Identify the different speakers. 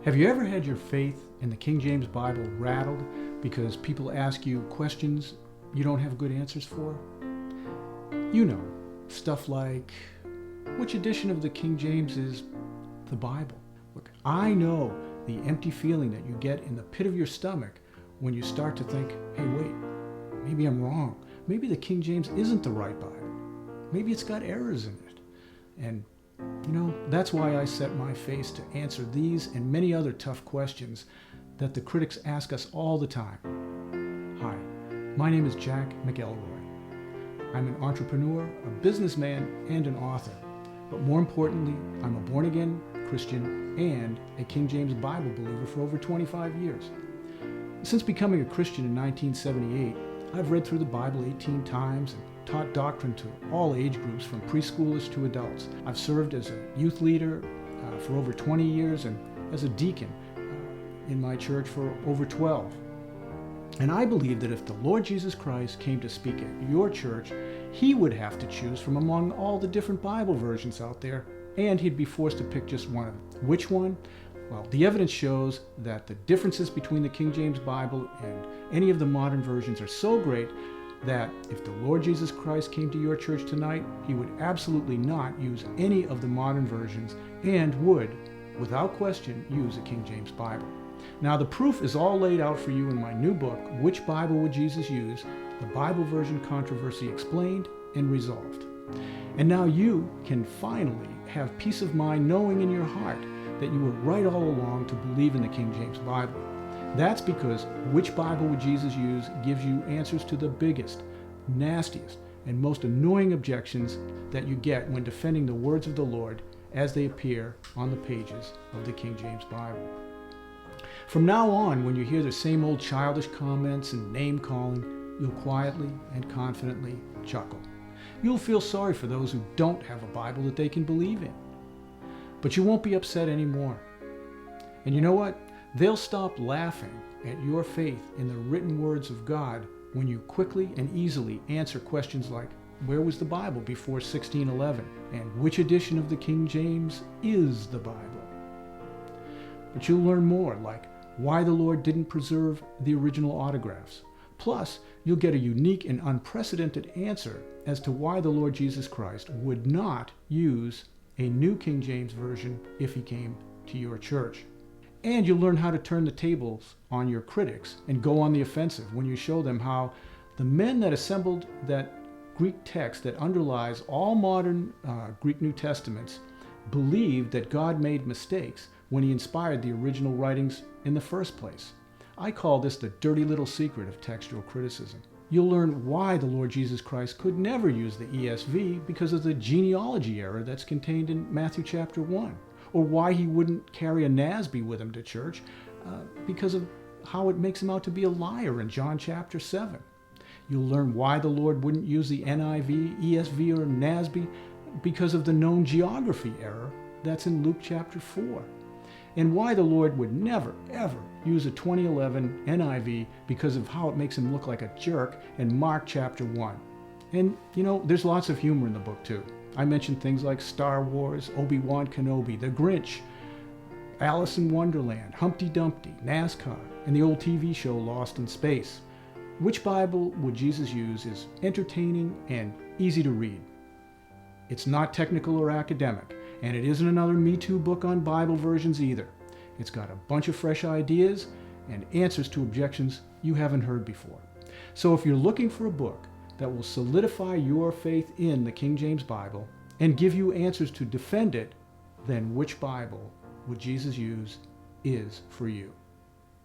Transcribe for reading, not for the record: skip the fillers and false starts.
Speaker 1: Have you ever had your faith in the King James Bible rattled because people ask you questions you don't have good answers for? You know, stuff like, which edition of the King James is the Bible? Look, I know the empty feeling that you get in the pit of your stomach when you start to think, hey, wait, maybe I'm wrong. Maybe the King James isn't the right Bible. Maybe it's got errors in it. And that's why I set my face to answer these and many other tough questions that the critics ask us all the time. Hi, my name is Jack McElroy. I'm an entrepreneur, a businessman, and an author. But more importantly, I'm a born-again Christian and a King James Bible believer for over 25 years. Since becoming a Christian in 1978, I've read through the Bible 18 times and taught doctrine to all age groups from preschoolers to adults. I've served as a youth leader for over 20 years and as a deacon in my church for over 12. And I believe that if the Lord Jesus Christ came to speak at your church, he would have to choose from among all the different Bible versions out there, and he'd be forced to pick just one of them. Which one? Well, the evidence shows that the differences between the King James Bible and any of the modern versions are so great that if the Lord Jesus Christ came to your church tonight, he would absolutely not use any of the modern versions and would, without question, use a King James Bible. Now, the proof is all laid out for you in my new book, Which Bible Would Jesus Use? The Bible Version Controversy Explained and Resolved. And now you can finally have peace of mind knowing in your heart that you were right all along to believe in the King James Bible. That's because Which Bible Would Jesus Use gives you answers to the biggest, nastiest, and most annoying objections that you get when defending the words of the Lord as they appear on the pages of the King James Bible. From now on, when you hear the same old childish comments and name-calling, you'll quietly and confidently chuckle. You'll feel sorry for those who don't have a Bible that they can believe in. But you won't be upset anymore. And you know what? They'll stop laughing at your faith in the written words of God when you quickly and easily answer questions like, where was the Bible before 1611? And which edition of the King James is the Bible? But you'll learn more, like why the Lord didn't preserve the original autographs. Plus, you'll get a unique and unprecedented answer as to why the Lord Jesus Christ would not use a new King James Version if he came to your church. And you'll learn how to turn the tables on your critics and go on the offensive when you show them how the men that assembled that Greek text that underlies all modern Greek New Testaments believed that God made mistakes when he inspired the original writings in the first place. I call this the dirty little secret of textual criticism. You'll learn why the Lord Jesus Christ could never use the ESV because of the genealogy error that's contained in Matthew chapter 1, or why he wouldn't carry a NASB with him to church because of how it makes him out to be a liar in John chapter 7. You'll learn why the Lord wouldn't use the NIV, ESV, or NASB because of the known geography error that's in Luke chapter 4. And why the Lord would never, ever use a 2011 NIV because of how it makes him look like a jerk in Mark chapter 1. And, there's lots of humor in the book, too. I mentioned things like Star Wars, Obi-Wan Kenobi, The Grinch, Alice in Wonderland, Humpty Dumpty, NASCAR, and the old TV show Lost in Space. Which Bible Would Jesus Use is entertaining and easy to read. It's not technical or academic, and it isn't another Me Too book on Bible versions either. It's got a bunch of fresh ideas and answers to objections you haven't heard before. So if you're looking for a book that will solidify your faith in the King James Bible and give you answers to defend it, then Which Bible Would Jesus Use is for you.